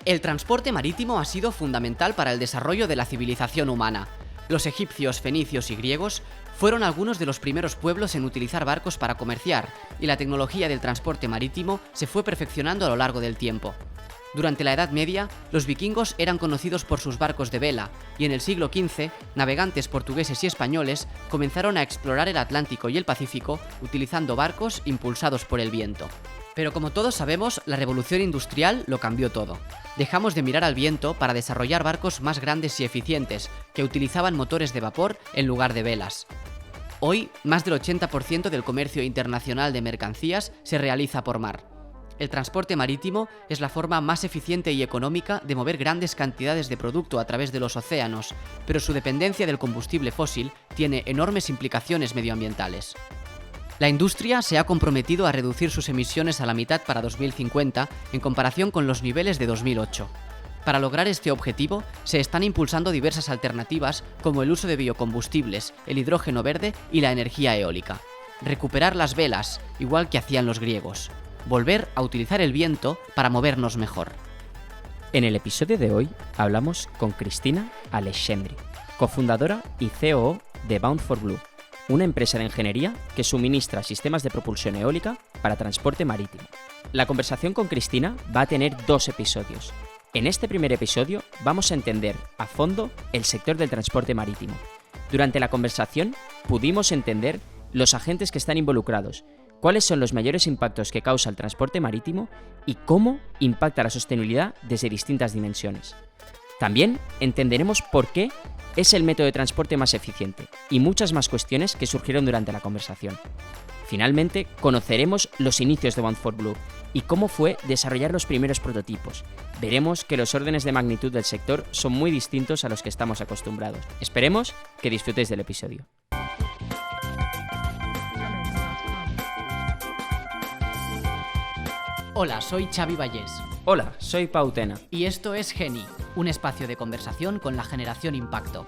El transporte marítimo ha sido fundamental para el desarrollo de la civilización humana. Los egipcios, fenicios y griegos fueron algunos de los primeros pueblos en utilizar barcos para comerciar, y la tecnología del transporte marítimo se fue perfeccionando a lo largo del tiempo. Durante la Edad Media, los vikingos eran conocidos por sus barcos de vela, y en el siglo XV, navegantes portugueses y españoles comenzaron a explorar el Atlántico y el Pacífico utilizando barcos impulsados por el viento. Pero como todos sabemos, la revolución industrial lo cambió todo. Dejamos de mirar al viento para desarrollar barcos más grandes y eficientes, que utilizaban motores de vapor en lugar de velas. Hoy, más del 80% del comercio internacional de mercancías se realiza por mar. El transporte marítimo es la forma más eficiente y económica de mover grandes cantidades de producto a través de los océanos, pero su dependencia del combustible fósil tiene enormes implicaciones medioambientales. La industria se ha comprometido a reducir sus emisiones a la mitad para 2050 en comparación con los niveles de 2008. Para lograr este objetivo, se están impulsando diversas alternativas como el uso de biocombustibles, el hidrógeno verde y la energía eólica. Recuperar las velas, igual que hacían los griegos. Volver a utilizar el viento para movernos mejor. En el episodio de hoy hablamos con Cristina Alexandri, cofundadora y COO de Bound4Blue, una empresa de ingeniería que suministra sistemas de propulsión eólica para transporte marítimo. La conversación con Cristina va a tener 2 episodios. En este primer episodio vamos a entender a fondo el sector del transporte marítimo. Durante la conversación pudimos entender los agentes que están involucrados, cuáles son los mayores impactos que causa el transporte marítimo y cómo impacta la sostenibilidad desde distintas dimensiones. También entenderemos por qué es el método de transporte más eficiente y muchas más cuestiones que surgieron durante la conversación. Finalmente, conoceremos los inicios de Bound4Blue y cómo fue desarrollar los primeros prototipos. Veremos que los órdenes de magnitud del sector son muy distintos a los que estamos acostumbrados. Esperemos que disfrutéis del episodio. Hola, soy Xavi Vallés. Hola, soy Pau Tena. Y esto es Geni, un espacio de conversación con la generación Impacto.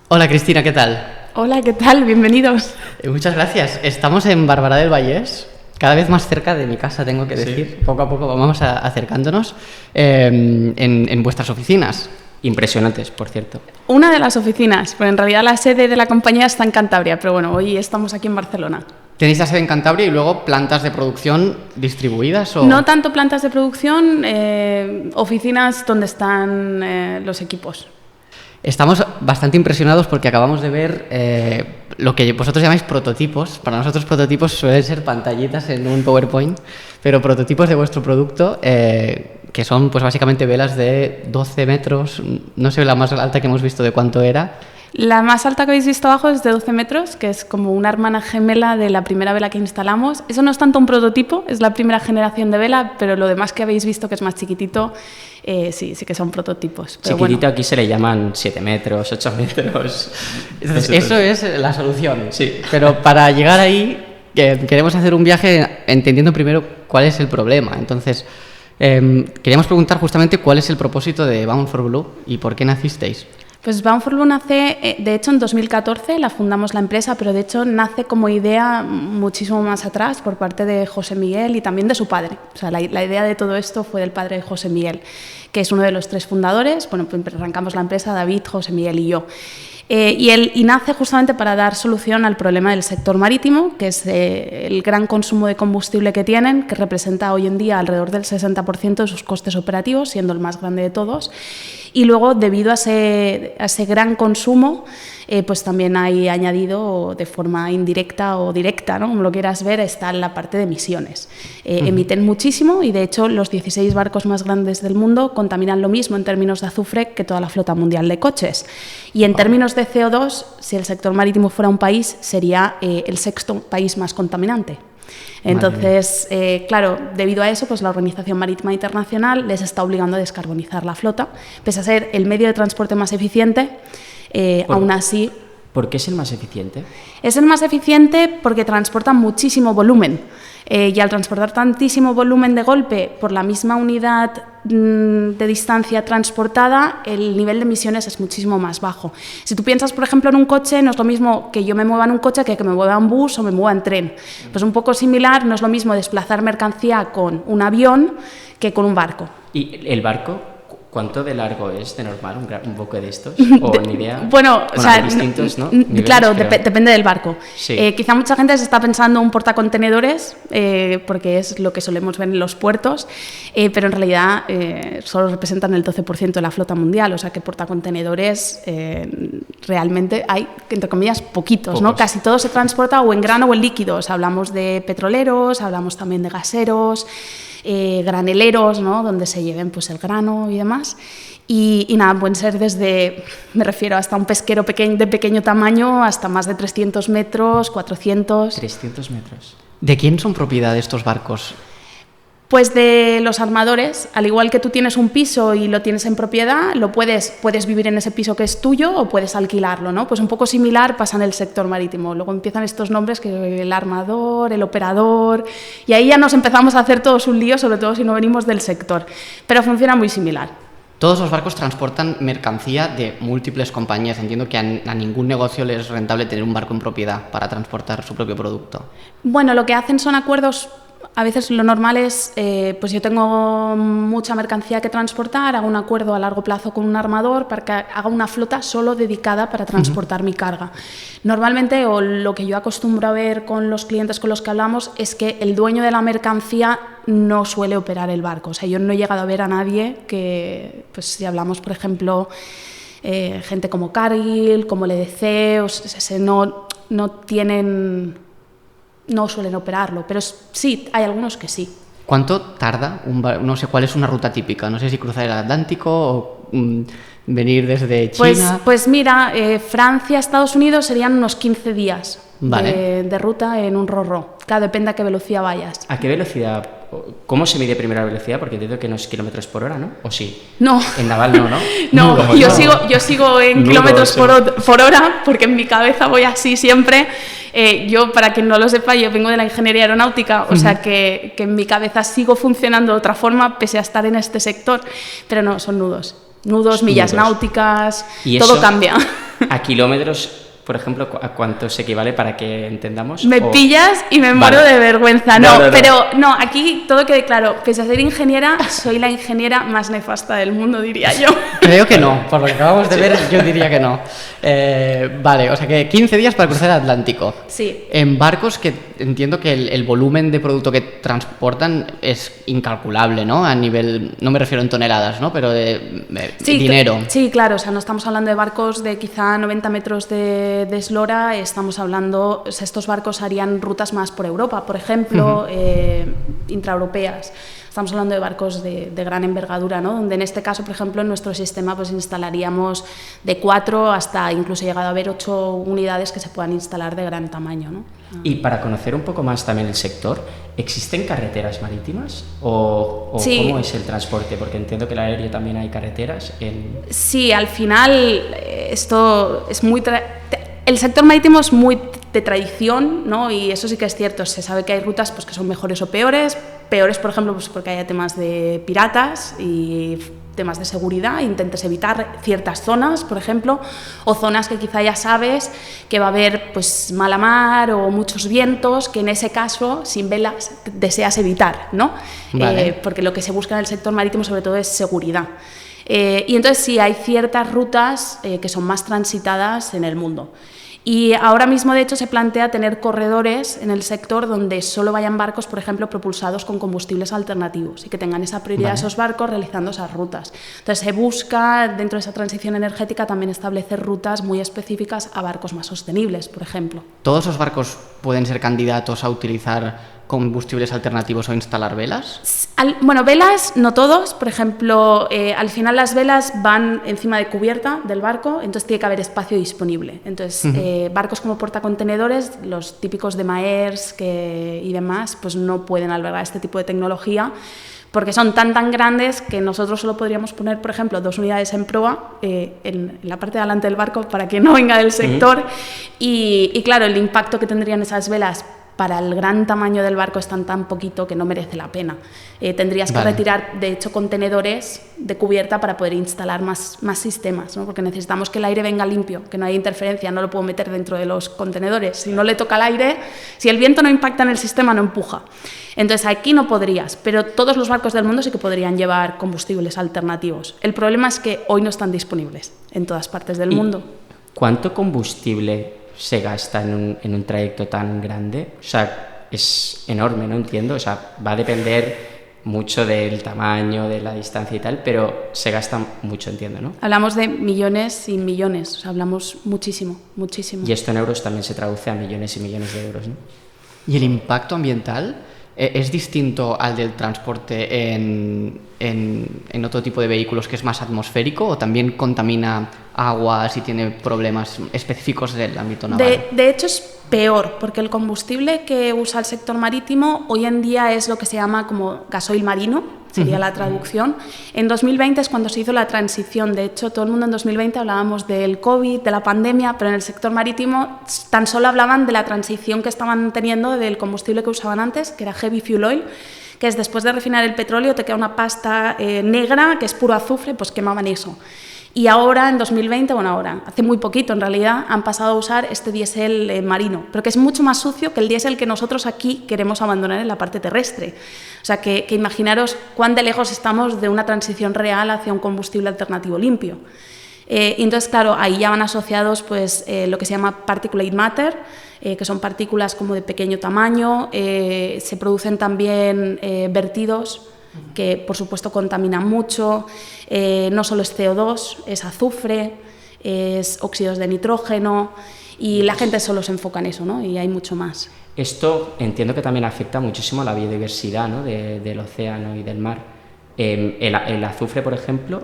Hola Cristina, ¿qué tal? Hola, ¿qué tal? Bienvenidos. Muchas gracias. Estamos en Barberá del Vallès, cada vez más cerca de mi casa, tengo que decir. Sí. Poco a poco vamos acercándonos en vuestras oficinas. Impresionantes, por cierto. Una de las oficinas, pero en realidad la sede de la compañía está en Cantabria, pero bueno, hoy estamos aquí en Barcelona. ¿Tenéis la sede en Cantabria y luego plantas de producción distribuidas? ¿O? No tanto plantas de producción, oficinas donde están los equipos. Estamos bastante impresionados porque acabamos de ver lo que vosotros llamáis prototipos. Para nosotros prototipos suelen ser pantallitas en un PowerPoint, pero prototipos de vuestro producto que son pues básicamente velas de 12 metros, no sé la más alta que hemos visto de cuánto era. La más alta que habéis visto abajo es de 12 metros, que es como una hermana gemela de la primera vela que instalamos. Eso no es tanto un prototipo, es la primera generación de vela, pero lo demás que habéis visto, que es más chiquitito, sí que son prototipos. Pero chiquitito bueno. Aquí se le llaman 7 metros, 8 metros. Entonces, eso es la solución. Sí. Pero para llegar ahí, queremos hacer un viaje entendiendo primero cuál es el problema. Entonces, queríamos preguntar justamente cuál es el propósito de Bound4Blue y por qué nacisteis. Pues Bound4Blue nace, de hecho, en 2014, la fundamos la empresa, pero de hecho nace como idea muchísimo más atrás por parte de José Miguel y también de su padre. O sea, la idea de todo esto fue del padre de José Miguel, que es uno de los 3 fundadores. Bueno, pues arrancamos la empresa David, José Miguel y yo. Y nace justamente para dar solución al problema del sector marítimo, que es el gran consumo de combustible que tienen, que representa hoy en día alrededor del 60% de sus costes operativos, siendo el más grande de todos. Y luego, debido a ese gran consumo, pues también hay añadido de forma indirecta o directa, ¿no? Como lo quieras ver, está la parte de emisiones. Emiten muchísimo y, de hecho, los 16 barcos más grandes del mundo contaminan lo mismo en términos de azufre que toda la flota mundial de coches. Y en términos de CO2, si el sector marítimo fuera un país, sería el 6º país más contaminante. Entonces, claro, debido a eso, pues la Organización Marítima Internacional les está obligando a descarbonizar la flota. Pese a ser el medio de transporte más eficiente, aún así... ¿Por qué es el más eficiente? Es el más eficiente porque transporta muchísimo volumen. Y al transportar tantísimo volumen de golpe por la misma unidad de distancia transportada, el nivel de emisiones es muchísimo más bajo. Si tú piensas, por ejemplo, en un coche, no es lo mismo que yo me mueva en un coche que me mueva en bus o me mueva en tren. Pues un poco similar, no es lo mismo desplazar mercancía con un avión que con un barco. ¿Y el barco? ¿Cuánto de largo es de normal un buque de estos? ¿O ni idea? Bueno, o sea, hay distintos, ¿no? Niveles, claro, depende del barco. Sí. Quizá mucha gente se está pensando en un portacontenedores, porque es lo que solemos ver en los puertos, pero en realidad solo representan el 12% de la flota mundial, o sea que portacontenedores realmente hay, entre comillas, poquitos, ¿no? Casi todo se transporta o en grano o en líquidos. Hablamos de petroleros, hablamos también de gaseros, graneleros, ¿no? Donde se lleven pues el grano y demás. Y nada, pueden ser desde, me refiero, hasta un pesquero de pequeño tamaño hasta más de 300 metros, 400. 300 metros. ¿De quién son propiedad estos barcos? Pues de los armadores. Al igual que tú tienes un piso y lo tienes en propiedad, puedes vivir en ese piso que es tuyo o puedes alquilarlo, ¿no? Pues un poco similar pasa en el sector marítimo. Luego empiezan estos nombres, que el armador, el operador, y ahí ya nos empezamos a hacer todos un lío, sobre todo si no venimos del sector. Pero funciona muy similar. Todos los barcos transportan mercancía de múltiples compañías. Entiendo que a ningún negocio les es rentable tener un barco en propiedad para transportar su propio producto. Bueno, lo que hacen son acuerdos. A veces lo normal es, pues yo tengo mucha mercancía que transportar, hago un acuerdo a largo plazo con un armador para que haga una flota solo dedicada para transportar mi carga. Normalmente, o lo que yo acostumbro a ver con los clientes con los que hablamos, es que el dueño de la mercancía no suele operar el barco. O sea, yo no he llegado a ver a nadie que, pues si hablamos, por ejemplo, gente como Cargill, como LDC, no suelen operarlo, pero sí, hay algunos que sí. ¿Cuánto tarda no sé cuál es una ruta típica? No sé si cruzar el Atlántico o venir desde China. Pues mira, Francia, Estados Unidos serían unos 15 días vale. de ruta en un ro-ro. Claro, depende a qué velocidad vayas. ¿A qué velocidad? ¿Cómo se mide primero la velocidad? Porque entiendo que no es kilómetros por hora, ¿no? ¿O sí? No. En naval no, ¿no? No, yo sigo en kilómetros por hora, porque en mi cabeza voy así siempre. Yo, para quien no lo sepa, yo vengo de la ingeniería aeronáutica, o sea que en mi cabeza sigo funcionando de otra forma, pese a estar en este sector, pero no, son nudos, millas náuticas, ¿Y todo eso, cambia. ¿A kilómetros, por ejemplo, a cuánto se equivale para que entendamos? Me pillas y me muero de vergüenza. No, pero no, aquí todo quede claro. Pese a ser ingeniera, soy la ingeniera más nefasta del mundo, diría yo. Creo que no, por lo que acabamos de ver, yo diría que no. Vale, o sea que 15 días para cruzar el Atlántico. Sí. En barcos que entiendo que el volumen de producto que transportan es incalculable, ¿no? A nivel, no me refiero en toneladas, ¿no? Pero de dinero. Sí, claro, o sea, no estamos hablando de barcos de quizá 90 metros de eslora, estamos hablando, o sea, estos barcos harían rutas más por Europa, por ejemplo, intraeuropeas. Estamos hablando de barcos de gran envergadura, ¿no? Donde en este caso, por ejemplo, en nuestro sistema pues instalaríamos de 4 hasta incluso llegado a haber 8 unidades que se puedan instalar de gran tamaño, ¿no? Y para conocer un poco más también el sector, ¿existen carreteras marítimas o sí. ¿Cómo es el transporte? Porque entiendo que en el aéreo también hay carreteras. Sí, al final esto es muy... El sector marítimo es muy de tradición, ¿no? Y eso sí que es cierto. Se sabe que hay rutas pues, que son mejores o peores. Peores, por ejemplo, pues, porque haya temas de piratas y temas de seguridad, intentes evitar ciertas zonas, por ejemplo, o zonas que quizá ya sabes que va a haber pues mala mar o muchos vientos, que en ese caso, sin velas, deseas evitar, ¿no? Vale. Porque lo que se busca en el sector marítimo sobre todo es seguridad. Y entonces sí, hay ciertas rutas que son más transitadas en el mundo. Y ahora mismo, de hecho, se plantea tener corredores en el sector donde solo vayan barcos, por ejemplo, propulsados con combustibles alternativos y que tengan esa prioridad esos barcos realizando esas rutas. Entonces, se busca, dentro de esa transición energética, también establecer rutas muy específicas a barcos más sostenibles, por ejemplo. ¿Todos los barcos pueden ser candidatos a utilizar combustibles alternativos o instalar velas? Bueno, velas no todos. Por ejemplo, al final las velas van encima de cubierta del barco, entonces tiene que haber espacio disponible. Entonces, barcos como portacontenedores, los típicos de Maersk y demás, pues no pueden albergar este tipo de tecnología, porque son tan grandes que nosotros solo podríamos poner, por ejemplo, 2 unidades en proa en la parte de delante del barco para que no venga del sector. Y claro, el impacto que tendrían esas velas para el gran tamaño del barco es tan poquito que no merece la pena. Tendrías que retirar, de hecho, contenedores de cubierta para poder instalar más sistemas, ¿no? Porque necesitamos que el aire venga limpio, que no haya interferencia, no lo puedo meter dentro de los contenedores. Si no le toca el aire, si el viento no impacta en el sistema, no empuja. Entonces aquí no podrías, pero todos los barcos del mundo sí que podrían llevar combustibles alternativos. El problema es que hoy no están disponibles en todas partes del mundo. ¿Cuánto combustible se gasta en un trayecto tan grande? O sea, es enorme, ¿no? Entiendo. O sea, va a depender mucho del tamaño, de la distancia y tal, pero se gasta mucho, entiendo, ¿no? Hablamos de millones y millones, o sea, hablamos muchísimo. Y esto en euros también se traduce a millones y millones de euros, ¿no? ¿Y el impacto ambiental es distinto al del transporte en otro tipo de vehículos que es más atmosférico, o también contamina aguas y tiene problemas específicos del ámbito naval? De hecho es peor, porque el combustible que usa el sector marítimo hoy en día es lo que se llama como gasoil marino, sería la traducción. En 2020 es cuando se hizo la transición. De hecho, todo el mundo en 2020 hablábamos del COVID, de la pandemia, pero en el sector marítimo tan solo hablaban de la transición que estaban teniendo del combustible que usaban antes, que era heavy fuel oil, que es después de refinar el petróleo te queda una pasta negra, que es puro azufre, pues quemaban eso. Y ahora, en 2020, hace muy poquito en realidad, han pasado a usar este diésel marino, pero que es mucho más sucio que el diésel que nosotros aquí queremos abandonar en la parte terrestre. O sea, que imaginaros cuán de lejos estamos de una transición real hacia un combustible alternativo limpio. Y entonces, claro, ahí ya van asociados pues, lo que se llama particulate matter, que son partículas como de pequeño tamaño. Se producen también vertidos que por supuesto contaminan mucho. No solo es CO2, es azufre, es óxidos de nitrógeno, y la gente solo se enfoca en eso, ¿no? Y hay mucho más. Esto entiendo que también afecta muchísimo a la biodiversidad, ¿no? del océano y del mar. El azufre, por ejemplo,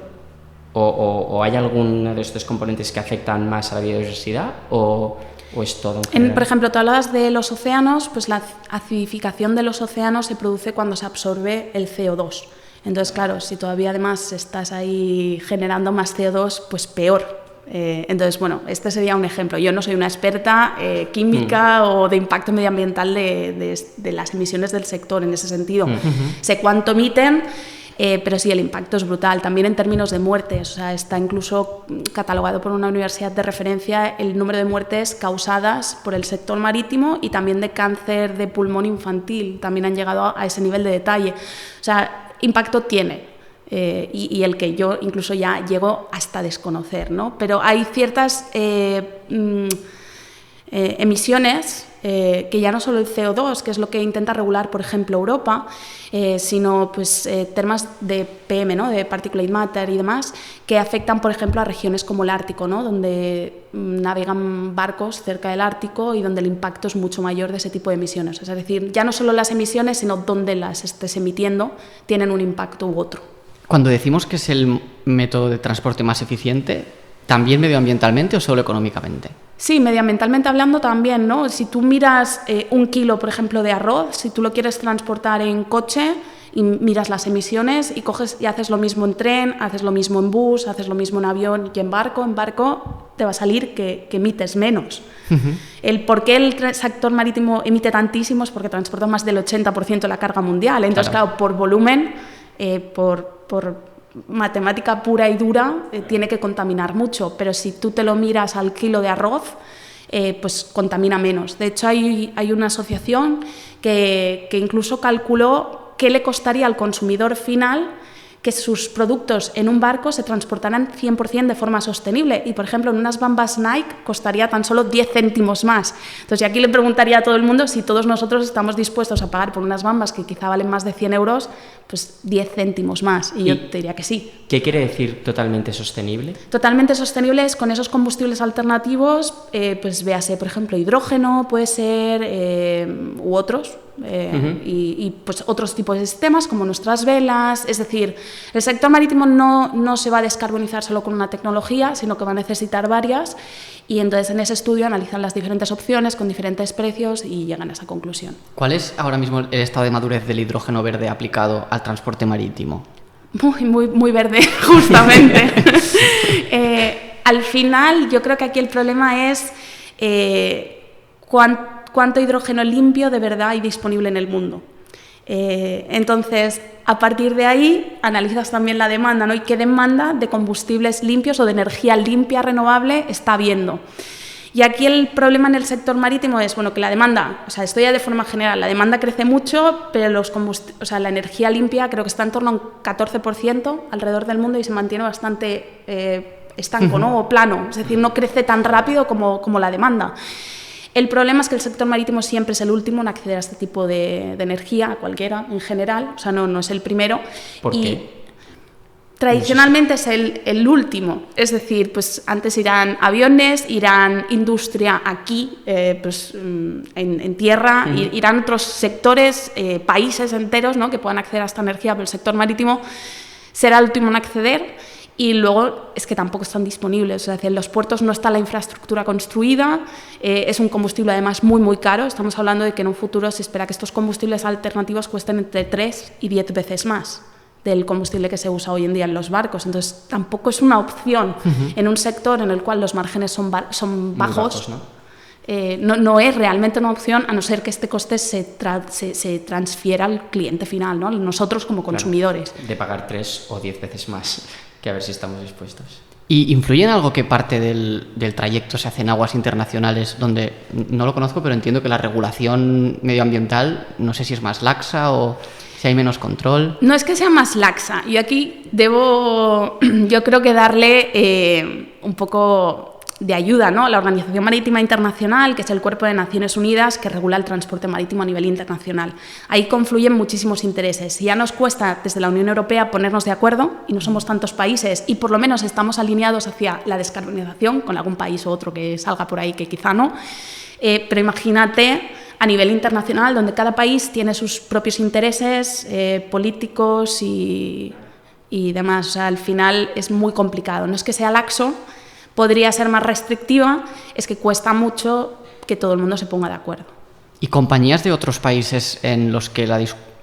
o hay alguno de estos componentes que afectan más a la biodiversidad, o es todo en general? Por ejemplo, tú hablabas de los océanos, pues la acidificación de los océanos se produce cuando se absorbe el CO2. Entonces, claro, si todavía además estás ahí generando más CO2, pues peor. Entonces, bueno, este sería un ejemplo. Yo no soy una experta química o de impacto medioambiental de las emisiones del sector en ese sentido. Sé cuánto emiten, pero sí, el impacto es brutal. También en términos de muertes, o sea, está incluso catalogado por una universidad de referencia el número de muertes causadas por el sector marítimo, y también de cáncer de pulmón infantil. También han llegado a ese nivel de detalle. O sea, impacto tiene. Y el que yo incluso ya llego hasta desconocer, ¿no? Pero hay ciertas emisiones que ya no solo el CO2, que es lo que intenta regular, por ejemplo, Europa, sino pues, temas de PM, ¿no? De particulate matter y demás, que afectan, por ejemplo, a regiones como el Ártico, ¿no? Donde navegan barcos cerca del Ártico y donde el impacto es mucho mayor de ese tipo de emisiones. Es decir, ya no solo las emisiones, sino donde las estés emitiendo tienen un impacto u otro. Cuando decimos que es el método de transporte más eficiente, ¿también medioambientalmente o solo económicamente? Sí, medioambientalmente hablando también, ¿no? Si tú miras 1 kilo, por ejemplo, de arroz, si tú lo quieres transportar en coche y miras las emisiones y coges y haces lo mismo en tren, haces lo mismo en bus, haces lo mismo en avión y en barco te va a salir que emites menos. El por qué el sector marítimo emite tantísimo es porque transporta más del 80% de la carga mundial. Entonces, claro, por volumen, por matemática pura y dura, tiene que contaminar mucho, pero si tú te lo miras al kilo de arroz, pues contamina menos. De hecho, hay una asociación que incluso calculó qué le costaría al consumidor final que sus productos en un barco se transportaran 100% de forma sostenible. Y, por ejemplo, en unas Bambas Nike costaría tan solo 10 céntimos más. Entonces, aquí le preguntaría a todo el mundo si todos nosotros estamos dispuestos a pagar por unas Bambas que quizá valen más de 100 euros, pues 10 céntimos más. Y yo te diría que sí. ¿Qué quiere decir totalmente sostenible? Totalmente sostenible es con esos combustibles alternativos, pues véase, por ejemplo, hidrógeno, puede ser, u otros, y pues otros tipos de sistemas como nuestras velas. Es decir, el sector marítimo no se va a descarbonizar solo con una tecnología, sino que va a necesitar varias, y entonces en ese estudio analizan las diferentes opciones con diferentes precios y llegan a esa conclusión. ¿Cuál es ahora mismo el estado de madurez del hidrógeno verde aplicado al transporte marítimo? Muy verde, justamente. Al final, yo creo que aquí el problema es cuánto hidrógeno limpio de verdad hay disponible en el mundo. Entonces, a partir de ahí, analizas también la demanda, ¿no? Y qué demanda de combustibles limpios o de energía limpia renovable está habiendo. Y aquí el problema en el sector marítimo es, bueno, que la demanda, o sea, esto ya de forma general, la demanda crece mucho, pero la energía limpia creo que está en torno a un 14% alrededor del mundo y se mantiene bastante estanco, ¿no? O plano, es decir, no crece tan rápido como la demanda. El problema es que el sector marítimo siempre es el último en acceder a este tipo de energía, cualquiera en general, o sea, no es el primero. ¿Por qué? Tradicionalmente es el último, es decir, pues antes irán aviones, irán industria aquí, en tierra, irán otros sectores, países enteros, ¿no? Que puedan acceder a esta energía, pero el sector marítimo será el último en acceder. Y luego es que tampoco están disponibles, es decir, en los puertos no está la infraestructura construida, es un combustible además muy caro. Estamos hablando de que en un futuro se espera que estos combustibles alternativos cuesten entre 3 y 10 veces más del combustible que se usa hoy en día en los barcos. Entonces tampoco es una opción en un sector en el cual los márgenes son bajos, ¿no? No es realmente una opción, a no ser que este coste se transfiera al cliente final, ¿no? Nosotros como consumidores. Claro, de pagar 3 o 10 veces más, que a ver si estamos dispuestos. ¿Y influye en algo que parte del trayecto se hace en aguas internacionales, donde no lo conozco, pero entiendo que la regulación medioambiental, no sé si es más laxa o si hay menos control? No es que sea más laxa. Yo aquí yo creo que darle un poco de ayuda, ¿no? La Organización Marítima Internacional, que es el cuerpo de Naciones Unidas que regula el transporte marítimo a nivel internacional. Ahí confluyen muchísimos intereses. Si ya nos cuesta desde la Unión Europea ponernos de acuerdo, y no somos tantos países, y por lo menos estamos alineados hacia la descarbonización, con algún país u otro que salga por ahí que quizá no, pero imagínate a nivel internacional, donde cada país tiene sus propios intereses políticos y demás. O sea, al final es muy complicado. No es que sea laxo, podría ser más restrictiva, es que cuesta mucho que todo el mundo se ponga de acuerdo. ¿Y compañías de otros países en los que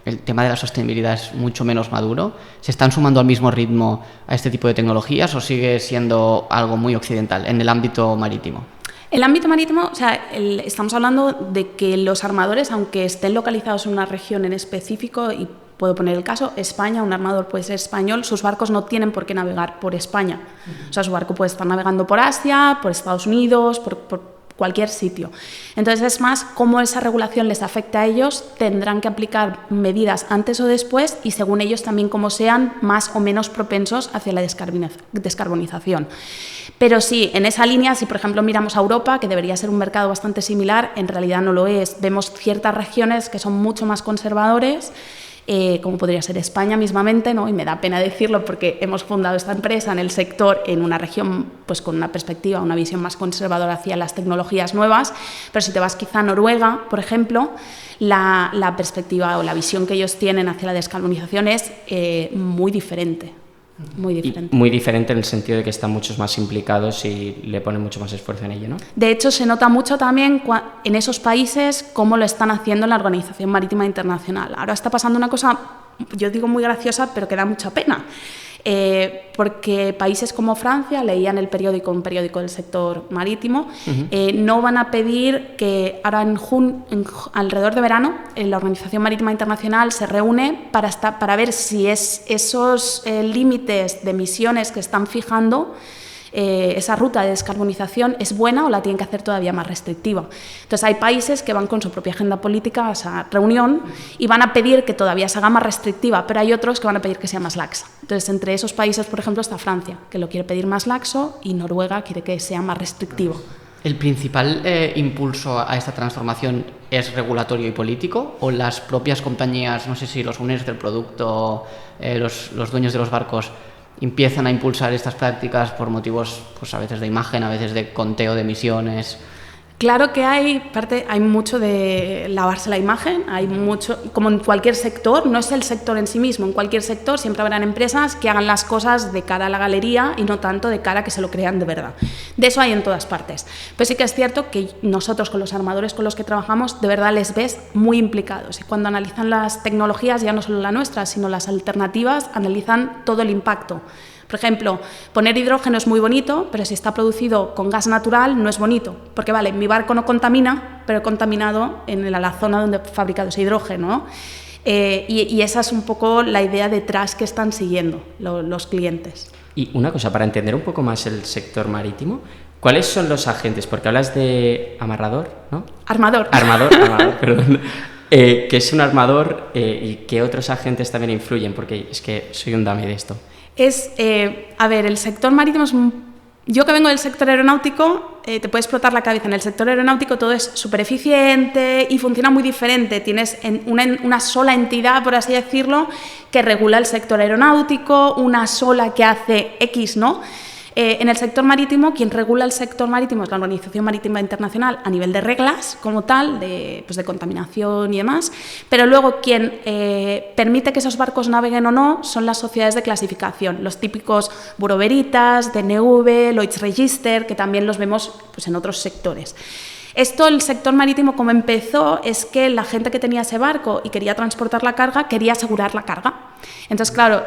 el tema de la sostenibilidad es mucho menos maduro, se están sumando al mismo ritmo a este tipo de tecnologías o sigue siendo algo muy occidental en el ámbito marítimo? El ámbito marítimo, o sea, estamos hablando de que los armadores, aunque estén localizados en una región en específico, y puedo poner el caso, España, un armador puede ser español, sus barcos no tienen por qué navegar por España. O sea, su barco puede estar navegando por Asia, por Estados Unidos, por cualquier sitio. Entonces, es más cómo esa regulación les afecta a ellos, tendrán que aplicar medidas antes o después y según ellos también como sean más o menos propensos hacia la descarbonización. Pero sí, en esa línea, si por ejemplo miramos a Europa, que debería ser un mercado bastante similar, en realidad no lo es. Vemos ciertas regiones que son mucho más conservadores, como podría ser España mismamente, ¿no? Y me da pena decirlo porque hemos fundado esta empresa en el sector en una región pues, con una perspectiva, una visión más conservadora hacia las tecnologías nuevas, pero si te vas quizá a Noruega, por ejemplo, la perspectiva o la visión que ellos tienen hacia la descarbonización es muy diferente. Muy diferente. Muy diferente en el sentido de que están muchos más implicados y le ponen mucho más esfuerzo en ello, ¿no? De hecho, se nota mucho también en esos países cómo lo están haciendo en la Organización Marítima Internacional. Ahora está pasando una cosa, yo digo muy graciosa, pero que da mucha pena. Porque países como Francia, leía en el periódico, un periódico del sector marítimo, no van a pedir que ahora alrededor de verano la Organización Marítima Internacional se reúne para ver si esos límites de emisiones que están fijando, esa ruta de descarbonización es buena o la tienen que hacer todavía más restrictiva. Entonces hay países que van con su propia agenda política a esa reunión y van a pedir que todavía se haga más restrictiva, pero hay otros que van a pedir que sea más laxa. Entonces entre esos países, por ejemplo, está Francia, que lo quiere pedir más laxo, y Noruega quiere que sea más restrictivo. ¿El principal impulso a esta transformación es regulatorio y político o las propias compañías, no sé si los owners del producto, los dueños de los barcos, empiezan a impulsar estas prácticas por motivos pues a veces de imagen, a veces de conteo de emisiones? Claro que hay mucho de lavarse la imagen, hay mucho, como en cualquier sector, no es el sector en sí mismo, en cualquier sector siempre habrán empresas que hagan las cosas de cara a la galería y no tanto de cara a que se lo crean de verdad. De eso hay en todas partes. Pero sí que es cierto que nosotros con los armadores con los que trabajamos, de verdad les ves muy implicados y cuando analizan las tecnologías, ya no solo la nuestra, sino las alternativas, analizan todo el impacto. Por ejemplo, poner hidrógeno es muy bonito, pero si está producido con gas natural no es bonito, porque vale, mi barco no contamina, pero he contaminado en la zona donde he fabricado ese hidrógeno, ¿no? Y esa es un poco la idea detrás que están siguiendo los clientes. Y una cosa, para entender un poco más el sector marítimo, ¿cuáles son los agentes? Porque hablas de amarrador, ¿no? Armador, perdón. ¿Qué es un armador y qué otros agentes también influyen? Porque es que soy un dummy de esto. El sector marítimo es yo que vengo del sector aeronáutico, te puede explotar la cabeza. En el sector aeronáutico todo es súper eficiente y funciona muy diferente. Tienes una sola entidad, por así decirlo, que regula el sector aeronáutico, una sola que hace X, ¿no? En el sector marítimo, quien regula el sector marítimo es la Organización Marítima Internacional a nivel de reglas como tal, de contaminación y demás, pero luego quien permite que esos barcos naveguen o no son las sociedades de clasificación, los típicos Bureau Veritas, DNV, Lloyd's Register, que también los vemos pues, en otros sectores. Esto, el sector marítimo, como empezó, es que la gente que tenía ese barco y quería transportar la carga, quería asegurar la carga. Entonces, claro,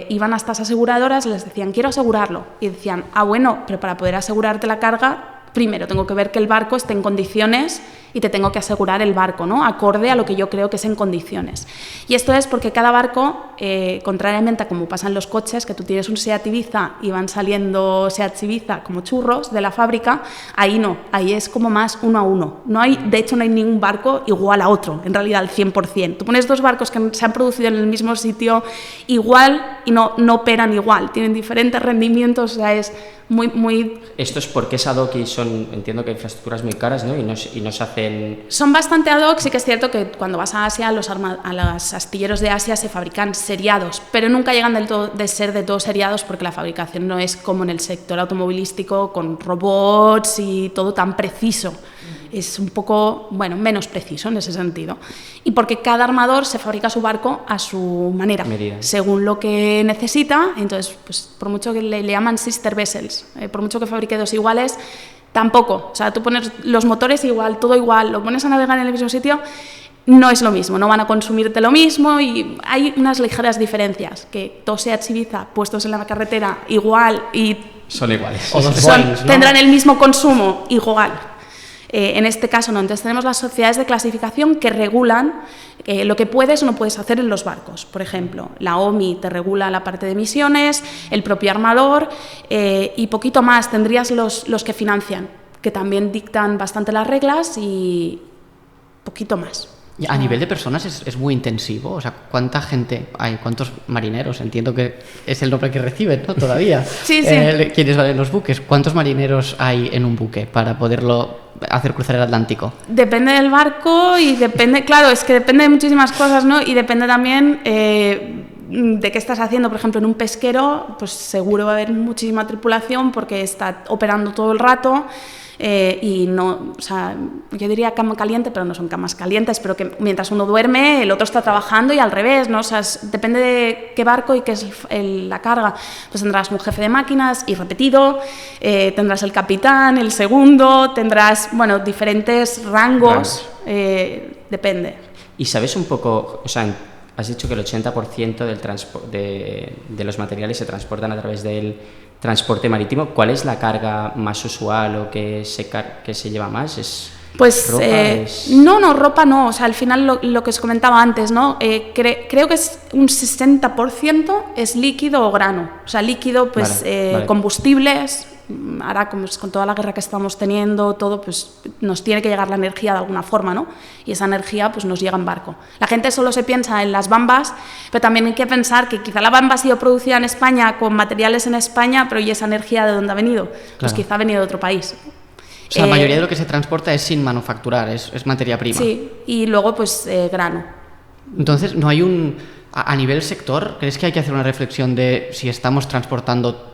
iban a estas aseguradoras, les decían, quiero asegurarlo. Y decían, bueno, pero para poder asegurarte la carga, primero tengo que ver que el barco esté en condiciones y te tengo que asegurar el barco, ¿no? Acorde a lo que yo creo que es en condiciones. Y esto es porque cada barco, contrariamente a como pasa en los coches, que tú tienes un Seat Ibiza y van saliendo Seat Ibiza como churros de la fábrica, ahí no, ahí es como más uno a uno. De hecho, no hay ningún barco igual a otro, en realidad al 100%. Tú pones dos barcos que se han producido en el mismo sitio igual y no operan igual, tienen diferentes rendimientos, o sea, es muy... Esto es porque es ad hoc y entiendo que hay infraestructuras muy caras, ¿no? Y no se hacen... Son bastante ad hoc, sí que es cierto que cuando vas a Asia, a los astilleros de Asia se fabrican seriados, pero nunca llegan de ser de todo seriados porque la fabricación no es como en el sector automovilístico, con robots y todo tan preciso. Es un poco, menos preciso en ese sentido. Y porque cada armador se fabrica su barco a su manera, según lo que necesita. Entonces, pues por mucho que le llaman sister vessels, por mucho que fabrique dos iguales, tampoco. O sea, tú pones los motores igual, todo igual, lo pones a navegar en el mismo sitio, no es lo mismo, no van a consumirte lo mismo y hay unas ligeras diferencias, que dos Seat Ibiza puestos en la carretera igual y... Son iguales. Tendrán el mismo consumo igual. En este caso no. Entonces tenemos las sociedades de clasificación que regulan lo que puedes o no puedes hacer en los barcos. Por ejemplo, la OMI te regula la parte de emisiones, el propio armador y poquito más. Tendrías los que financian, que también dictan bastante las reglas y poquito más. Y a nivel de personas es muy intensivo, o sea, ¿cuánta gente hay? ¿Cuántos marineros? Entiendo que es el nombre que reciben, ¿no? Todavía. Sí. Quienes van en los buques. ¿Cuántos marineros hay en un buque para poderlo hacer cruzar el Atlántico? Depende del barco y depende, claro, es que depende de muchísimas cosas, ¿no? Y depende también de qué estás haciendo. Por ejemplo, en un pesquero, pues seguro va a haber muchísima tripulación porque está operando todo el rato. Y no, o sea, yo diría cama caliente, pero no son camas calientes, pero que mientras uno duerme, el otro está trabajando y al revés, ¿no? O sea, depende de qué barco y qué es la carga. Pues tendrás un jefe de máquinas y repetido, tendrás el capitán, el segundo, tendrás, diferentes rangos, depende. ¿Y sabes un poco, o sea, has dicho que el 80% de los materiales se transportan a través del transporte marítimo? ¿Cuál es la carga más usual o que se lleva más? Pues ¿ropa? No, ropa no. O sea, al final lo que os comentaba antes, ¿no? Creo que es un 60% es líquido o grano. O sea, líquido, pues vale. Combustibles. Ahora, con toda la guerra que estamos teniendo, todo, pues nos tiene que llegar la energía de alguna forma, ¿no? Y esa energía, pues nos llega en barco. La gente solo se piensa en las bambas, pero también hay que pensar que quizá la bamba ha sido producida en España con materiales en España, pero ¿y esa energía de dónde ha venido? Pues claro. Quizá ha venido de otro país. O sea, la mayoría de lo que se transporta es sin manufacturar, es materia prima. Sí, y luego, pues, grano. Entonces, ¿no hay a nivel sector, crees que hay que hacer una reflexión de si estamos transportando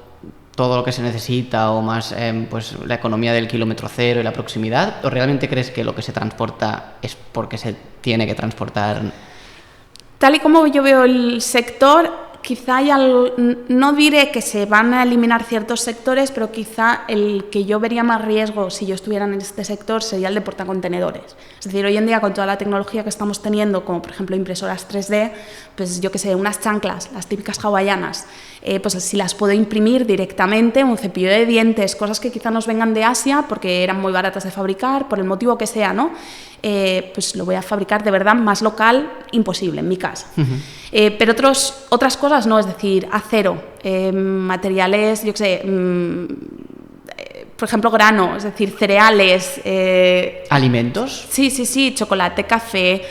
todo lo que se necesita o más pues la economía del kilómetro cero y la proximidad? ¿O realmente crees que lo que se transporta es porque se tiene que transportar? Tal y como yo veo el sector, quizá hay algo, no diré que se van a eliminar ciertos sectores, pero quizá el que yo vería más riesgo si yo estuviera en este sector sería el de portacontenedores. Es decir, hoy en día con toda la tecnología que estamos teniendo, como por ejemplo impresoras 3D, pues yo que sé, unas chanclas, las típicas hawaianas, pues si las puedo imprimir directamente, un cepillo de dientes, cosas que quizá nos vengan de Asia porque eran muy baratas de fabricar, por el motivo que sea, ¿no? Pues lo voy a fabricar de verdad más local, imposible en mi casa. Pero otras cosas no, es decir, acero, materiales, yo qué sé, por ejemplo, grano, es decir, cereales. ¿Alimentos? Sí, chocolate, café.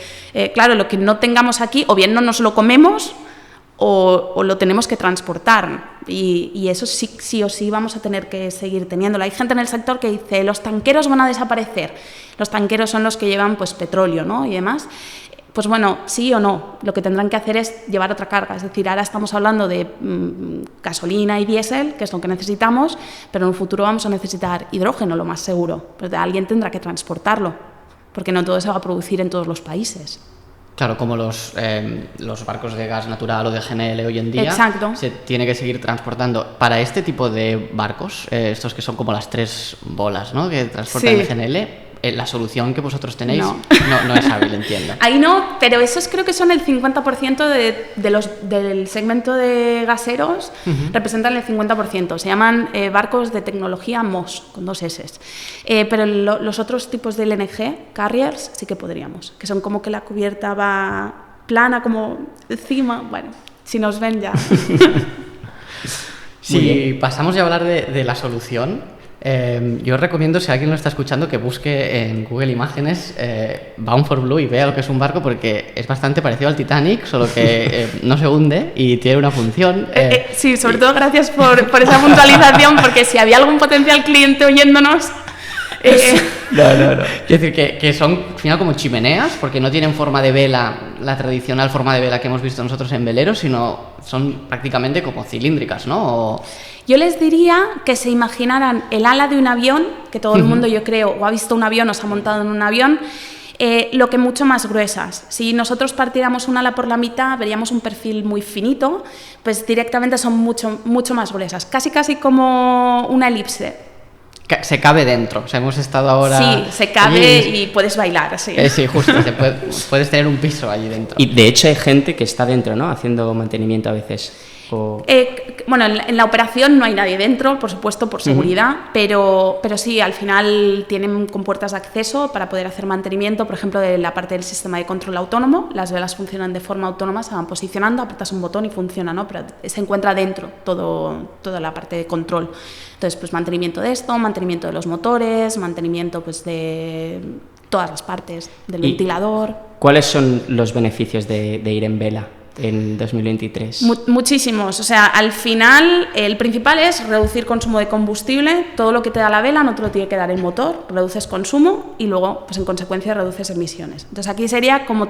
Claro, lo que no tengamos aquí, o bien no nos lo comemos, o lo tenemos que transportar, y eso sí o sí vamos a tener que seguir teniéndolo. Hay gente en el sector que dice, los tanqueros van a desaparecer. Los tanqueros son los que llevan pues petróleo, ¿no? Y demás. Pues bueno, sí o no, lo que tendrán que hacer es llevar otra carga, es decir, ahora estamos hablando de gasolina y diésel, que es lo que necesitamos, pero en un futuro vamos a necesitar hidrógeno, lo más seguro, pues alguien tendrá que transportarlo, porque no todo se va a producir en todos los países. Claro, como los barcos de gas natural o de GNL hoy en día. Exacto. Se tiene que seguir transportando. Para este tipo de barcos, estos que son como las 3 bolas, ¿no?, que transportan sí. el GNL, la solución que vosotros tenéis no es hábil, entiendo. Ahí no, pero esos creo que son el 50% del segmento de gaseros, representan el 50%. Se llaman barcos de tecnología MOS, con 2 S. Pero los otros tipos de LNG, carriers, sí que podríamos, que son como que la cubierta va plana, como encima, bueno, si nos ven ya. Si pasamos ya a hablar de la solución, yo os recomiendo, si alguien lo está escuchando, que busque en Google Imágenes Bound for Blue y vea lo que es un barco, porque es bastante parecido al Titanic, solo que no se hunde y tiene una función. Sí, sobre todo gracias por esa puntualización, porque si había algún potencial cliente oyéndonos... No. Quiero decir que son al final como chimeneas, porque no tienen forma de vela, la tradicional forma de vela que hemos visto nosotros en veleros, sino son prácticamente como cilíndricas, ¿no? Yo les diría que se imaginaran el ala de un avión, que todo el mundo, yo creo, o ha visto un avión o se ha montado en un avión, lo que mucho más gruesas. Si nosotros partiéramos un ala por la mitad, veríamos un perfil muy finito, pues directamente son mucho más gruesas, casi como una elipse. Se cabe dentro, o sea, hemos estado ahora... Sí, se cabe y puedes bailar, sí. Sí, justo, puedes tener un piso allí dentro. Y de hecho hay gente que está dentro, ¿no?, haciendo mantenimiento a veces. Bueno, en la operación no hay nadie dentro, por supuesto, por seguridad, pero sí, al final tienen compuertas de acceso para poder hacer mantenimiento, por ejemplo, de la parte del sistema de control autónomo. Las velas funcionan de forma autónoma, se van posicionando, apretas un botón y funciona, ¿no? Pero se encuentra dentro toda la parte de control. Entonces, pues mantenimiento de esto, mantenimiento de los motores, mantenimiento pues de todas las partes del ventilador. ¿Cuáles son los beneficios de ir en vela en 2023? Muchísimos. O sea, al final el principal es reducir consumo de combustible. Todo lo que te da la vela no te lo tiene que dar el motor. Reduces consumo y luego, pues en consecuencia, reduces emisiones. Entonces aquí sería como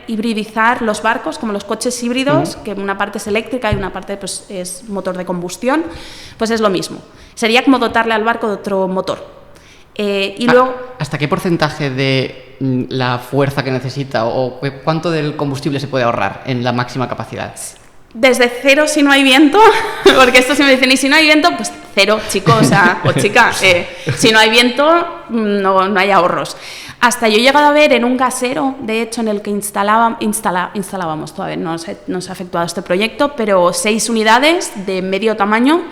hibridizar los barcos, como los coches híbridos, que una parte es eléctrica y una parte pues es motor de combustión. Pues es lo mismo. Sería como dotarle al barco de otro motor. Y luego, ¿hasta qué porcentaje de la fuerza que necesita o cuánto del combustible se puede ahorrar en la máxima capacidad? Desde 0 si no hay viento, porque esto si me dicen, y si no hay viento, pues 0, chico, o chica, si no hay viento no hay ahorros. Hasta yo he llegado a ver en un gasero, de hecho en el que instalábamos, todavía no se ha efectuado este proyecto, pero 6 unidades de medio tamaño,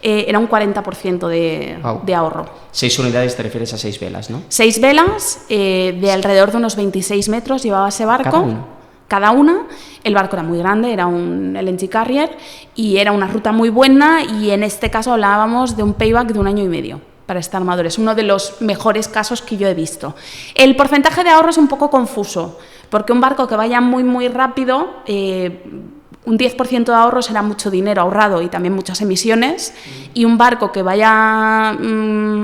era un 40% de ahorro. 6 unidades, te refieres a 6 velas, ¿no? 6 velas de alrededor de unos 26 metros llevaba ese barco. Cada una. El barco era muy grande, era un LNG carrier y era una ruta muy buena, y en este caso hablábamos de un payback de 1 año y medio para este armador. Es uno de los mejores casos que yo he visto. El porcentaje de ahorro es un poco confuso, porque un barco que vaya muy rápido, un 10% de ahorro será mucho dinero ahorrado y también muchas emisiones, y un barco que vaya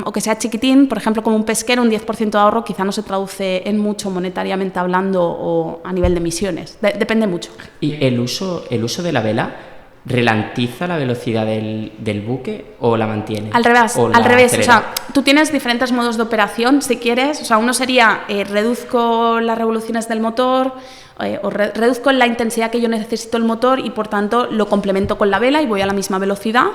o que sea chiquitín, por ejemplo como un pesquero, un 10% de ahorro quizá no se traduce en mucho monetariamente hablando o a nivel de emisiones. Depende mucho. ¿Y el uso de la vela ¿ralentiza la velocidad del buque o la mantiene? Al revés, ¿O la o acelera? sea, tú tienes diferentes modos de operación, si quieres, o sea, uno sería reduzco las revoluciones del motor, o reduzco la intensidad que yo necesito el motor y por tanto lo complemento con la vela y voy a la misma velocidad,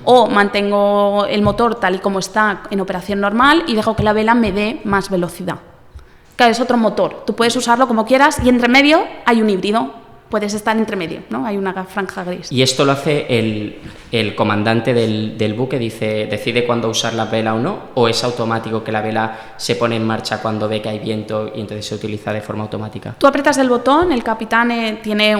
o mantengo el motor tal y como está en operación normal y dejo que la vela me dé más velocidad. Claro, es otro motor, tú puedes usarlo como quieras y entre medio hay un híbrido. Puedes estar entre medio, ¿no? Hay una franja gris. Y esto lo hace el comandante del buque, decide cuándo usar la vela o no, o es automático que la vela se pone en marcha cuando ve que hay viento y entonces se utiliza de forma automática. Tú aprietas el botón, el capitán tiene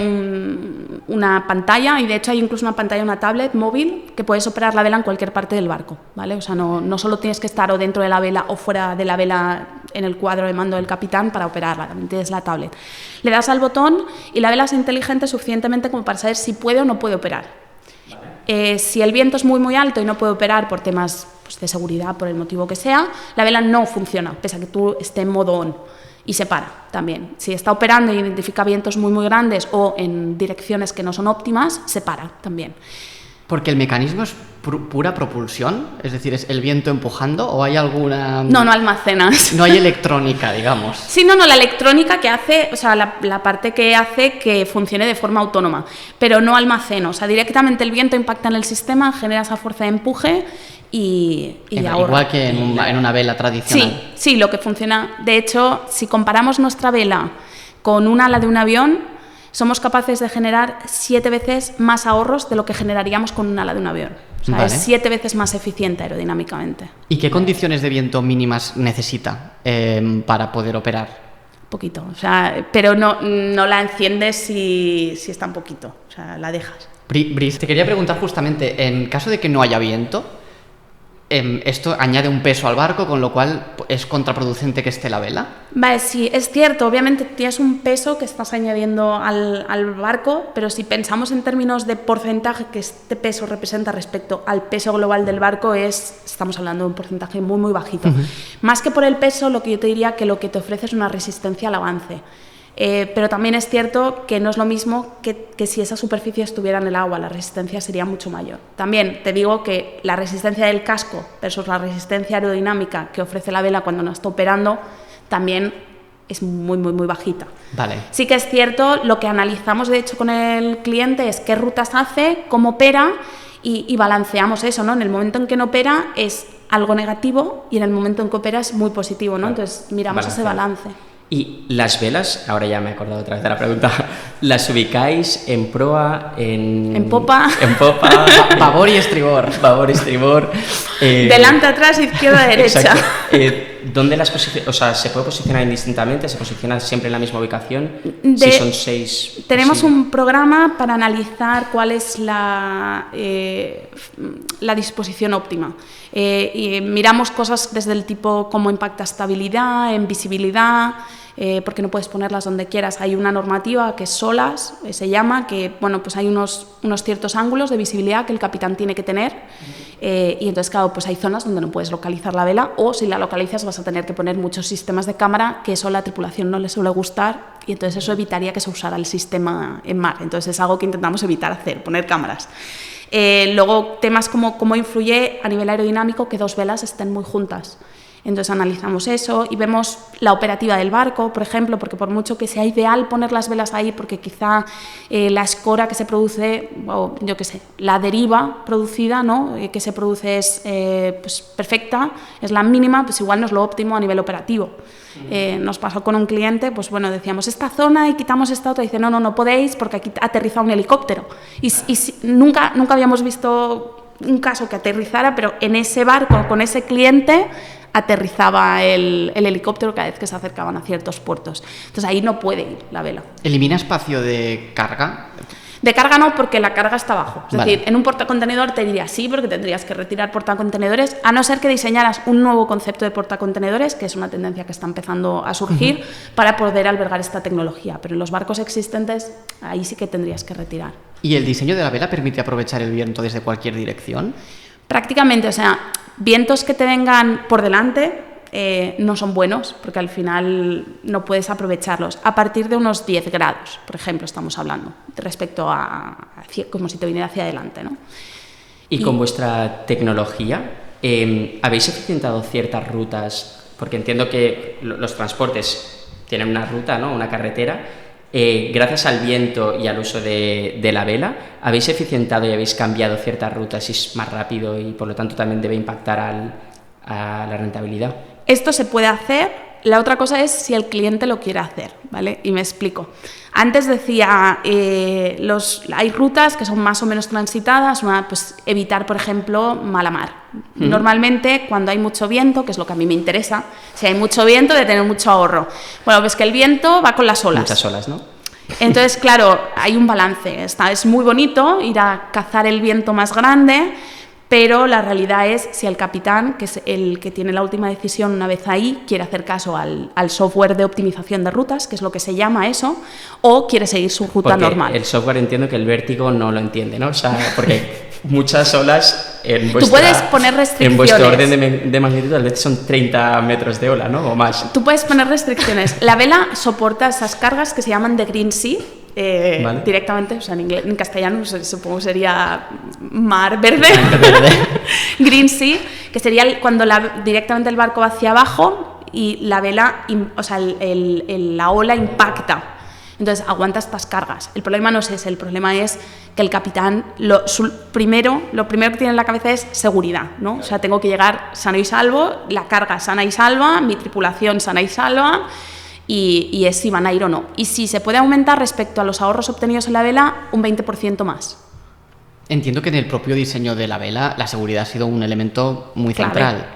una pantalla y de hecho hay incluso una pantalla, una tablet móvil que puedes operar la vela en cualquier parte del barco, ¿vale? O sea, no solo tienes que estar o dentro de la vela o fuera de la vela en el cuadro de mando del capitán para operarla, también tienes la tablet. Le das al botón y la vela es inteligente suficientemente como para saber si puede o no puede operar. Si el viento es muy muy alto y no puede operar por temas pues, de seguridad, por el motivo que sea, la vela no funciona, pese a que tú estés en modo on, y se para también. Si está operando y identifica vientos muy muy grandes o en direcciones que no son óptimas, se para también. Porque el mecanismo es pura propulsión, es decir, ¿es el viento empujando o hay alguna...? No almacenas. No hay electrónica, digamos. Sí, la electrónica que hace, o sea, la parte que hace que funcione de forma autónoma, pero no almaceno, o sea, directamente el viento impacta en el sistema, genera esa fuerza de empuje y ahorra. Igual que en una vela tradicional. Sí, lo que funciona. De hecho, si comparamos nuestra vela con un ala de un avión, somos capaces de generar 7 veces más ahorros de lo que generaríamos con un ala de un avión. O sea, es 7 veces más eficiente aerodinámicamente. ¿Y qué condiciones de viento mínimas necesita para poder operar? Poquito, o sea, pero no la enciendes si está un poquito, o sea, la dejas. Brice, te quería preguntar justamente, en caso de que no haya viento, esto añade un peso al barco, con lo cual es contraproducente que esté la vela. Vale, sí, es cierto, obviamente tienes un peso que estás añadiendo al barco, pero si pensamos en términos de porcentaje que este peso representa respecto al peso global del barco, estamos hablando de un porcentaje muy muy bajito. Más que por el peso, lo que yo te diría que lo que te ofrece es una resistencia al avance. Pero también es cierto que no es lo mismo que si esa superficie estuviera en el agua, la resistencia sería mucho mayor. También te digo que la resistencia del casco versus la resistencia aerodinámica que ofrece la vela cuando no está operando también es muy, muy, muy bajita. Vale. Sí que es cierto, lo que analizamos de hecho con el cliente es qué rutas hace, cómo opera y balanceamos eso, ¿no? En el momento en que no opera es algo negativo y en el momento en que opera es muy positivo, ¿no? Entonces miramos ese balance. Y las velas, ahora ya me he acordado otra vez de la pregunta, ¿las ubicáis en proa, en popa? En popa. Babor y estribor. Babor y estribor. Delante, atrás, izquierda, derecha. Exacto. ¿Dónde las posicionan? O sea, ¿se puede posicionar indistintamente? ¿Se posiciona siempre en la misma ubicación? Si son 6... Tenemos un programa para analizar cuál es la disposición óptima. Y miramos cosas desde el tipo cómo impacta estabilidad, en visibilidad, porque no puedes ponerlas donde quieras. Hay una normativa que es SOLAS, se llama, que bueno, pues hay unos ciertos ángulos de visibilidad que el capitán tiene que tener, y entonces claro, pues hay zonas donde no puedes localizar la vela, o si la localizas vas a tener que poner muchos sistemas de cámara, que eso a la tripulación no le suele gustar, y entonces eso evitaría que se usara el sistema en mar. Entonces es algo que intentamos evitar hacer, poner cámaras. Luego temas como cómo influye a nivel aerodinámico que 2 velas estén muy juntas. Entonces analizamos eso y vemos la operativa del barco, por ejemplo, porque por mucho que sea ideal poner las velas ahí, porque quizá la escora que se produce, o yo qué sé, la deriva producida, ¿no? Que se produce es pues perfecta, es la mínima, pues igual no es lo óptimo a nivel operativo. Nos pasó con un cliente, pues bueno, decíamos esta zona y quitamos esta otra, y dice no podéis porque aquí aterriza un helicóptero. Y nunca habíamos visto un caso que aterrizara, pero en ese barco, con ese cliente, aterrizaba el helicóptero cada vez que se acercaban a ciertos puertos. Entonces ahí no puede ir la vela. ¿Elimina espacio de carga? De carga no, porque la carga está abajo. Es Vale. decir, en un portacontenedor te diría sí, porque tendrías que retirar portacontenedores, a no ser que diseñaras un nuevo concepto de portacontenedores, que es una tendencia que está empezando a surgir, para poder albergar esta tecnología. Pero en los barcos existentes, ahí sí que tendrías que retirar. ¿Y el diseño de la vela permite aprovechar el viento desde cualquier dirección? Prácticamente, o sea, vientos que te vengan por delante, no son buenos porque al final no puedes aprovecharlos. A partir de unos 10 grados, por ejemplo, estamos hablando, respecto a como si te viniera hacia adelante, ¿no? Y con vuestra tecnología, ¿habéis eficientado ciertas rutas? Porque entiendo que los transportes tienen una ruta, ¿no? Una carretera. Gracias al viento y al uso de la vela, ¿habéis eficientado y habéis cambiado ciertas rutas y es más rápido y por lo tanto también debe impactar a la rentabilidad? Esto se puede hacer. La otra cosa es si el cliente lo quiere hacer, ¿vale? Y me explico. Antes decía, hay rutas que son más o menos transitadas, pues evitar, por ejemplo, mala mar. Normalmente, cuando hay mucho viento, que es lo que a mí me interesa, si hay mucho viento, de tener mucho ahorro. Bueno, pues que el viento va con las olas. Muchas olas, ¿no? Entonces, claro, hay un balance. Es muy bonito ir a cazar el viento más grande, pero la realidad es si el capitán, que es el que tiene la última decisión una vez ahí, quiere hacer caso al software de optimización de rutas, que es lo que se llama eso, o quiere seguir su ruta normal. El software entiendo que el vértigo no lo entiende, ¿no? O sea, porque muchas olas en vuestra, tú puedes poner restricciones. En vuestro orden de magnitud, a veces son 30 metros de ola, ¿no? O más. Tú puedes poner restricciones. La vela soporta esas cargas que se llaman de Green Sea, ¿vale? Directamente, o sea, en castellano supongo sería mar verde, Green Sea, que sería cuando directamente el barco va hacia abajo y la vela, o sea, la ola impacta. Entonces aguanta estas cargas. El problema no es ese, el problema es que el capitán lo primero que tiene en la cabeza es seguridad, ¿no? O sea, tengo que llegar sano y salvo, la carga sana y salva, mi tripulación sana y salva. Y es si van a ir o no. Y si se puede aumentar respecto a los ahorros obtenidos en la vela, un 20% más. Entiendo que en el propio diseño de la vela la seguridad ha sido un elemento muy central.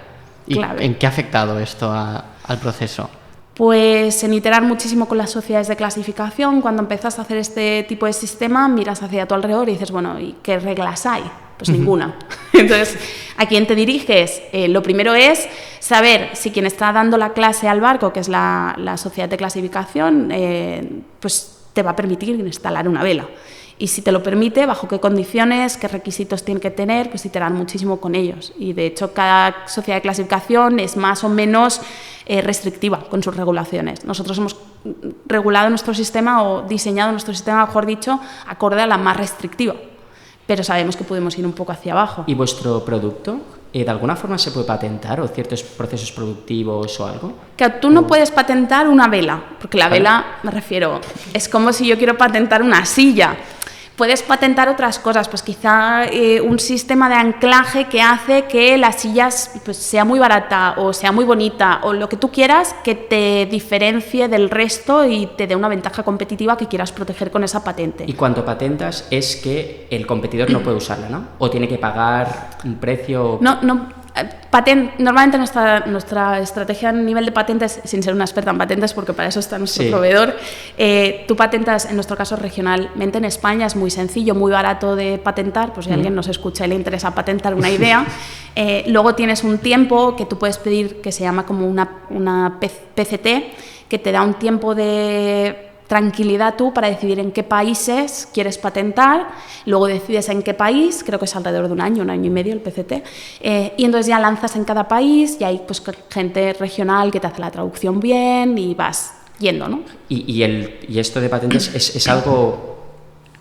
¿Y en qué ha afectado esto al proceso? Pues en iterar muchísimo con las sociedades de clasificación. Cuando empiezas a hacer este tipo de sistema, miras hacia tu alrededor y dices, bueno, ¿y qué reglas hay? Pues ninguna. Entonces, ¿a quién te diriges? Lo primero es saber si quien está dando la clase al barco, que es la sociedad de clasificación, pues te va a permitir instalar una vela. Y si te lo permite, bajo qué condiciones, qué requisitos tiene que tener, pues iterar muchísimo con ellos. Y de hecho, cada sociedad de clasificación es más o menos restrictiva con sus regulaciones. Nosotros hemos regulado nuestro sistema o diseñado nuestro sistema, mejor dicho, acorde a la más restrictiva. Pero sabemos que podemos ir un poco hacia abajo. ¿Y vuestro producto, de alguna forma se puede patentar o ciertos procesos productivos o algo? Que tú no puedes patentar una vela, porque la vela, me refiero, es como si yo quiero patentar una silla. Puedes patentar otras cosas, pues quizá un sistema de anclaje que hace que la silla pues, sea muy barata o sea muy bonita o lo que tú quieras, que te diferencie del resto y te dé una ventaja competitiva que quieras proteger con esa patente. Y cuando patentas es que el competidor no puede usarla, ¿no? ¿O tiene que pagar un precio? No. Normalmente nuestra estrategia a nivel de patentes, sin ser una experta en patentes, porque para eso está nuestro proveedor, tú patentas, en nuestro caso regionalmente en España, es muy sencillo, muy barato de patentar, pues si alguien nos escucha y le interesa patentar una idea, luego tienes un tiempo que tú puedes pedir que se llama como una PCT, que te da un tiempo de tranquilidad tú para decidir en qué países quieres patentar, luego decides en qué país, creo que es alrededor de un año y medio el PCT, y entonces ya lanzas en cada país y hay pues gente regional que te hace la traducción bien y vas yendo, ¿no? ¿Y esto de patentes es algo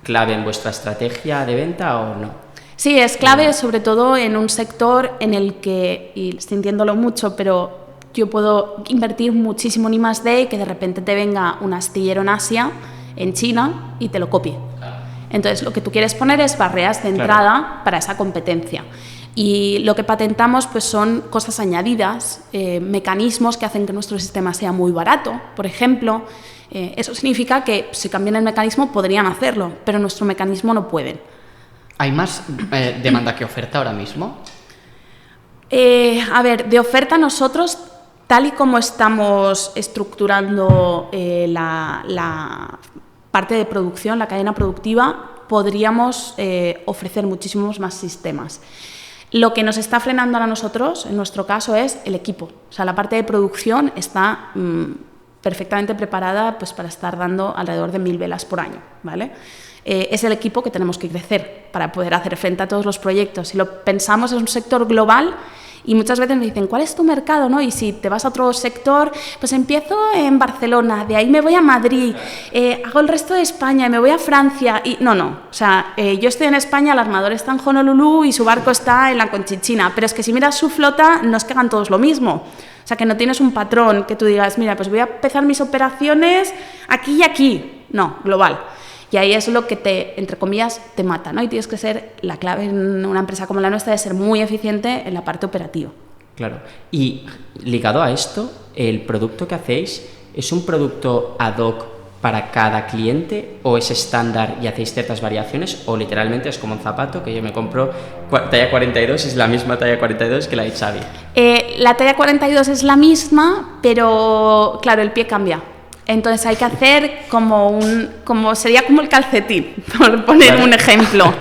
clave en vuestra estrategia de venta o no? Sí, es clave sobre todo en un sector en el que, y sintiéndolo mucho, pero yo puedo invertir muchísimo en I+D y que de repente te venga un astillero en Asia, en China, y te lo copie. Entonces, lo que tú quieres poner es barreras de entrada para esa competencia. Y lo que patentamos pues, son cosas añadidas, mecanismos que hacen que nuestro sistema sea muy barato. Por ejemplo, eso significa que si cambian el mecanismo podrían hacerlo, pero nuestro mecanismo no pueden. ¿Hay más demanda que oferta ahora mismo? A ver, de oferta nosotros, tal y como estamos estructurando la parte de producción, la cadena productiva, podríamos ofrecer muchísimos más sistemas. Lo que nos está frenando a nosotros, en nuestro caso, es el equipo. O sea, la parte de producción está perfectamente preparada pues, para estar dando alrededor de 1000 velas por año, ¿vale? Es el equipo que tenemos que crecer para poder hacer frente a todos los proyectos. Si lo pensamos, es un sector global Y muchas veces me dicen, ¿cuál es tu mercado? ¿No? Y si te vas a otro sector, pues empiezo en Barcelona, de ahí me voy a Madrid, hago el resto de España, me voy a Francia. Y no. O sea, yo estoy en España, el armador está en Honolulu y su barco está en la Conchinchina. Pero es que si miras su flota, no es que hagan todos lo mismo. O sea, que no tienes un patrón que tú digas, mira, pues voy a empezar mis operaciones aquí y aquí. No, global. Y ahí es lo que te, entre comillas, te mata, ¿no? Y tienes que ser, la clave en una empresa como la nuestra es ser muy eficiente en la parte operativa. Claro. Y ligado a esto, ¿el producto que hacéis es un producto ad hoc para cada cliente o es estándar y hacéis ciertas variaciones o literalmente es como un zapato que yo me compro talla 42 y es la misma talla 42 que la de Xavi? La talla 42 es la misma, pero claro, el pie cambia. Entonces hay que hacer sería como el calcetín, por poner un ejemplo.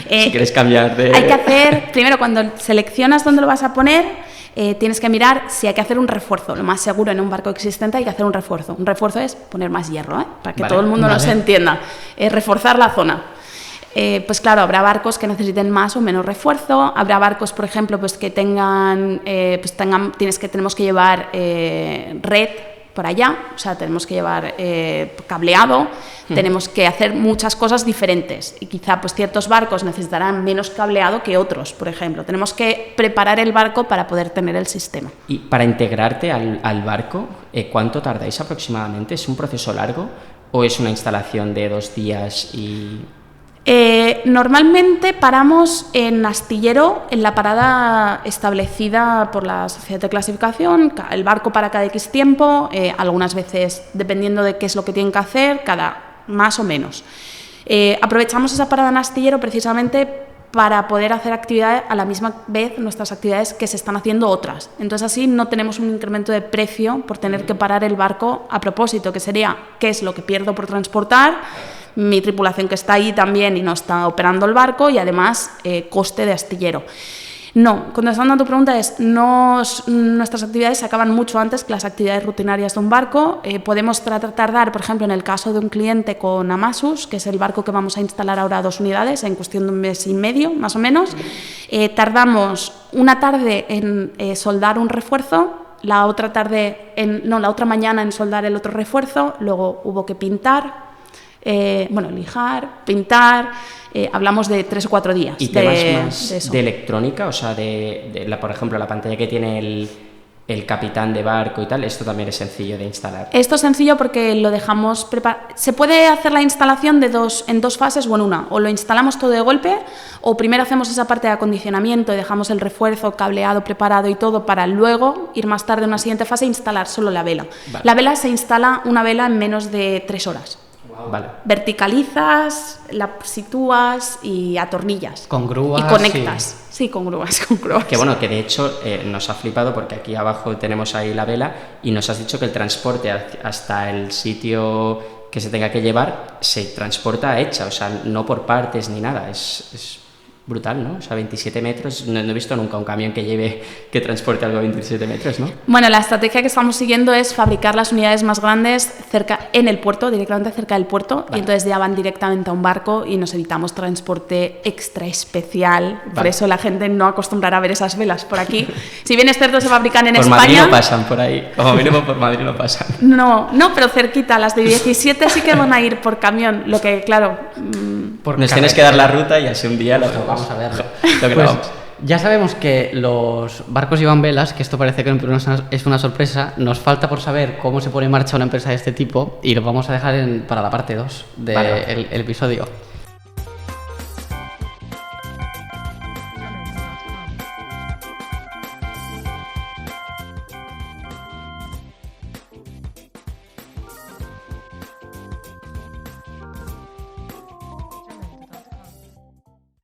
Si quieres cambiar de... Hay que hacer, primero cuando seleccionas dónde lo vas a poner, tienes que mirar si hay que hacer un refuerzo. Lo más seguro en un barco existente hay que hacer un refuerzo. Un refuerzo es poner más hierro, para que todo el mundo nos entienda. Reforzar la zona. Pues claro, habrá barcos que necesiten más o menos refuerzo. Habrá barcos, por ejemplo, pues que tenemos que llevar red por allá, o sea, tenemos que llevar cableado, tenemos que hacer muchas cosas diferentes y quizá pues ciertos barcos necesitarán menos cableado que otros, por ejemplo. Tenemos que preparar el barco para poder tener el sistema. Y para integrarte al barco, ¿cuánto tardáis aproximadamente? ¿Es un proceso largo o es una instalación de 2 días y...? Normalmente paramos en astillero, en la parada establecida por la sociedad de clasificación, el barco para cada X tiempo, algunas veces, dependiendo de qué es lo que tienen que hacer, cada más o menos. Aprovechamos esa parada en astillero precisamente para poder hacer actividades a la misma vez, nuestras actividades que se están haciendo otras. Entonces así no tenemos un incremento de precio por tener que parar el barco a propósito, que sería qué es lo que pierdo por transportar, mi tripulación que está ahí también y no está operando el barco y además coste de astillero. No, contestando a tu pregunta nuestras actividades se acaban mucho antes que las actividades rutinarias de un barco. Podemos tardar, por ejemplo, en el caso de un cliente con Amasus, que es el barco que vamos a instalar ahora 2 unidades, en cuestión de 1 mes y medio, más o menos. Tardamos una tarde en soldar un refuerzo, la otra mañana en soldar el otro refuerzo, luego hubo que pintar, lijar, pintar, hablamos de 3 o 4 días. ¿Y temas más de electrónica? O sea, por ejemplo, la pantalla que tiene el capitán de barco y tal, ¿esto también es sencillo de instalar? Esto es sencillo porque lo dejamos preparado. Se puede hacer la instalación en 2 fases o en una. O lo instalamos todo de golpe, o primero hacemos esa parte de acondicionamiento y dejamos el refuerzo, cableado, preparado y todo para luego ir más tarde en una siguiente fase e instalar solo la vela. Vale. La vela se instala una vela en menos de 3 horas. Vale. Verticalizas, la sitúas y atornillas. Con grúas. Y conectas. Sí, con grúas. Que bueno, que de hecho nos ha flipado porque aquí abajo tenemos ahí la vela y nos has dicho que el transporte hasta el sitio que se tenga que llevar se transporta hecha, o sea, no por partes ni nada, es brutal, ¿no? O sea, 27 metros, no he visto nunca un camión que transporte algo a 27 metros, ¿no? Bueno, la estrategia que estamos siguiendo es fabricar las unidades más grandes en el puerto, directamente cerca del puerto, vale. Y entonces ya van directamente a un barco y nos evitamos transporte extra especial, vale. Por eso la gente no acostumbrará a ver esas velas por aquí. Si bien es cierto se fabrican en España... Por Madrid no pasan por ahí, como mínimo por Madrid no pasan. No, pero cerquita, las de 17 sí que van a ir por camión, lo que claro... Nos tienes que dar la ruta y así un día vamos a verlo. Pues, ya sabemos que los barcos llevan velas, que esto parece que es una sorpresa. Nos falta por saber cómo se pone en marcha una empresa de este tipo y lo vamos a dejar para la parte 2 del episodio.